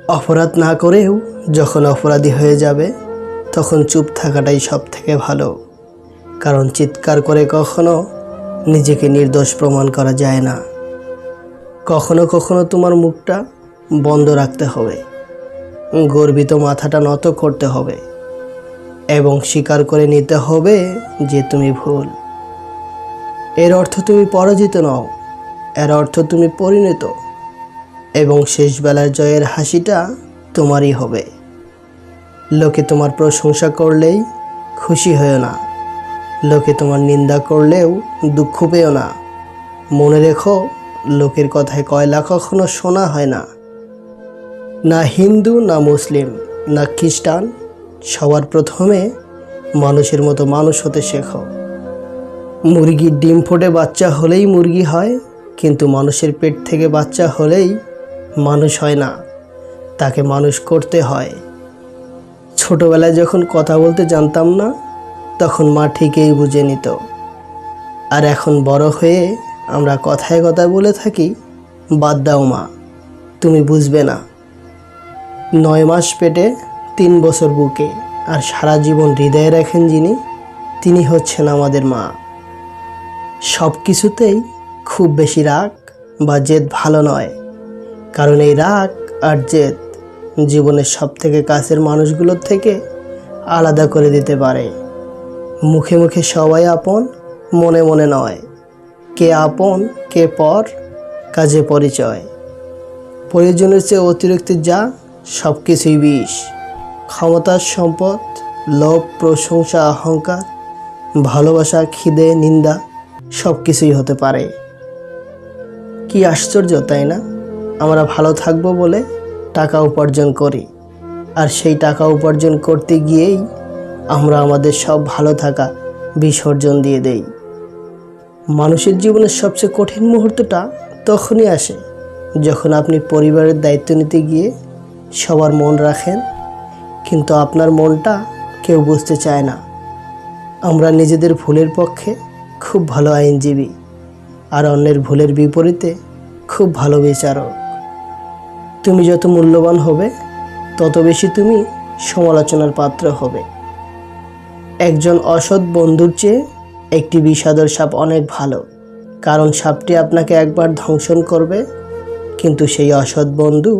অপরাধ না করেও যখন অপরাধী হয়ে যাবে তখন চুপ থাকাটাই সব থেকে ভালো। কারণ চিৎকার করে কখনো নিজেকে নির্দোষ প্রমাণ করা যায় না। কখনো কখনো তোমার মুখটা বন্ধ রাখতে হবে, গর্বিত মাথাটা নত করতে হবে এবং স্বীকার করে নিতে হবে যে তুমি ভুল। এর অর্থ তুমি পরাজিত নও, এর অর্থ তুমি পরিণত, এবং শেষবেলার জয়ের হাসিটা তোমারই হবে। লোকে তোমার প্রশংসা করলেই খুশি হয়েও না, লোকে তোমার নিন্দা করলেও দুঃখ পেও না। মনে রেখো, লোকের কথায় কয়লা কখনো শোনা হয় না। না হিন্দু, না মুসলিম, না খ্রিস্টান, সবার প্রথমে মানুষের মতো মানুষ হতে শেখো। মুরগির ডিম ফোটে বাচ্চা হলেই মুরগি হয়, কিন্তু মানুষের পেট থেকে বাচ্চা হলেই মানুষ হয় না, তাকে মানুষ করতে হয়। ছোটবেলায় যখন কথা বলতে জানতাম না, তখন মা ঠিকই বুঝে নিত। আর এখন বড় হয়ে আমরা কথায় কথায় বলে থাকি, বাদ দাও মা, তুমি বুঝবে না। 9 মাস পেটে, 3 বছর বুকে, আর সারা জীবন হৃদয়ে রাখেন যিনি, তিনি হচ্ছেন আমাদের মা। সব কিছুতেই খুব বেশি রাগ বা জেদ ভালো নয়, কারণ এই রাগ আর জেদ জীবনের সব থেকে কাছের মানুষগুলোর থেকে আলাদা করে দিতে পারে। মুখে মুখে সবাই আপন, মনে মনে নয়। কে আপন কে পর, কাজে পরিচয়। প্রয়োজনের চেয়ে অতিরিক্ত যা, সব কিছুই বিষ। ক্ষমতার সম্পদ, লোভ, প্রশংসা, অহংকার, ভালোবাসা, খিদে, নিন্দা, সব কিছুই হতে পারে। কি আশ্চর্য, তাই না? আমরা ভালো থাকবো বলে টাকা উপার্জন করি, আর সেই টাকা উপার্জন করতে গিয়েই আমরা আমাদের সব ভালো থাকা বিসর্জন দিয়ে দেই। মানুষের জীবনের সবচেয়ে কঠিন মুহূর্তটা তখনই আসে যখন আপনি পরিবারের দায়িত্ব নিতে গিয়ে সবার মন রাখেন, কিন্তু আপনার মনটা কেউ বুঝতে চায় না। আমরা নিজেদের ভুলের পক্ষে খুব ভালো আইনজীবী, আর অন্যের ভুলের বিপরীতে খুব ভালো বিচারক। তুমি যত মূল্যবান হবে, তত বেশি তুমি সমালোচনার পাত্র হবে। একজন অসৎ বন্ধুর চেয়ে একটি বিষাদর সাপ অনেক ভালো, কারণ সাপটি আপনাকে একবার ধ্বংসন করবে, কিন্তু সেই অসৎ বন্ধু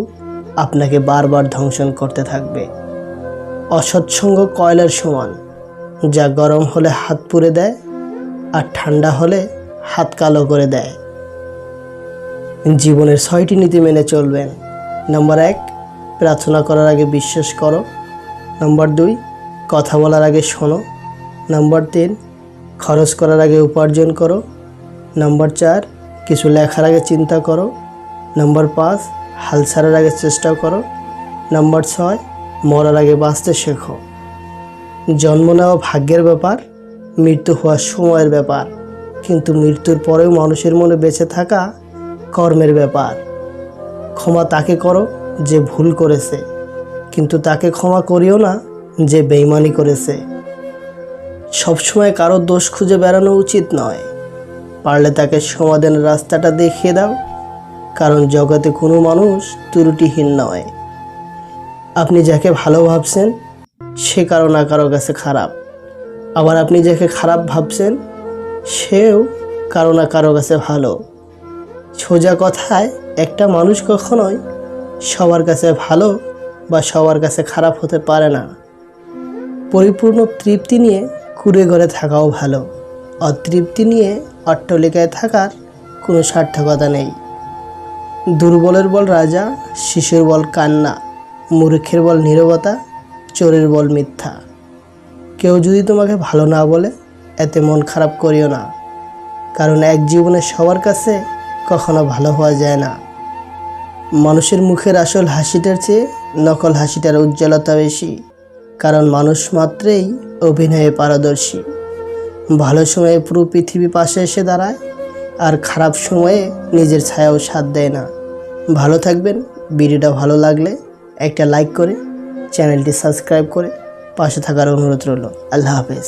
আপনাকে বারবার ধ্বংসন করতে থাকবে। অসৎ সঙ্গ কয়লার সমান, যা গরম হলে হাত পুড়ে দেয় আর ঠান্ডা হলে হাত কালো করে দেয়। জীবনের 6টি নীতি মেনে চলবেন। নাম্বার 1, প্রার্থনা করার আগে বিশ্বাস করো। নাম্বার 2, কথা বলার আগে শোনো। নাম্বার 3, খরচ করার আগে উপার্জন করো। নাম্বার 4, কিছু লেখার আগে চিন্তা করো। নাম্বার 5, হাল ছাড়ার আগে চেষ্টা করো। নাম্বার 6, মরার আগে বাঁচতে শেখো। জন্ম নেওয়া ভাগ্যের ব্যাপার, মৃত্যু হওয়ার সময়ের ব্যাপার, কিন্তু মৃত্যুর পরেও মানুষের মনে বেঁচে থাকা কর্মের ব্যাপার। ক্ষমা তাকে করো যে ভুল করেছে, কিন্তু তাকে ক্ষমা করিও না যে বেইমানি করেছে। সবসময় কারো দোষ খুঁজে বেড়ানো উচিত নয়, পারলে তাকে সমাধানের রাস্তাটা দেখিয়ে দাও, কারণ জগতে কোনো মানুষ ত্রুটিহীন নয়। আপনি যাকে ভালো ভাবছেন সে কারো না কারো কাছে খারাপ, আবার আপনি যাকে খারাপ ভাবছেন সেও কারো না কারো কাছে ভালো। সোজা কথায়, একটা মানুষ কখনোই সবার কাছে ভালো বা সবার কাছে খারাপ হতে পারে না। পরিপূর্ণ তৃপ্তি নিয়ে কুঁড়ে ঘরে থাকাও ভালো, অতৃপ্তি নিয়ে অট্টালিকায় থাকার কোনো সার্থকতা নেই। দুর্বলের বল রাজা, শিশুর বল কান্না, মূর্খের বল নীরবতা, চোরের বল মিথ্যা। কেউ যদি তোমাকে ভালো না বলে, এতে মন খারাপ করিও না, কারণ এক জীবনে সবার কাছে কখনো ভালো হওয়া যায় না। মানুষের মুখের আসল হাসিটার চেয়ে নকল হাসিটার উজ্জ্বলতা বেশি, কারণ মানুষ মাত্রেই অভিনয়ে পারদর্শী। ভালো সময়ে পুরো পৃথিবী পাশে এসে দাঁড়ায়, আর খারাপ সময়ে নিজের ছায়াও সাথ দেয় না। ভালো থাকবেন। ভিডিওটা ভালো লাগলে একটা লাইক করে চ্যানেলটি সাবস্ক্রাইব করে পাশে থাকার অনুরোধ রইল। আল্লাহ হাফেজ।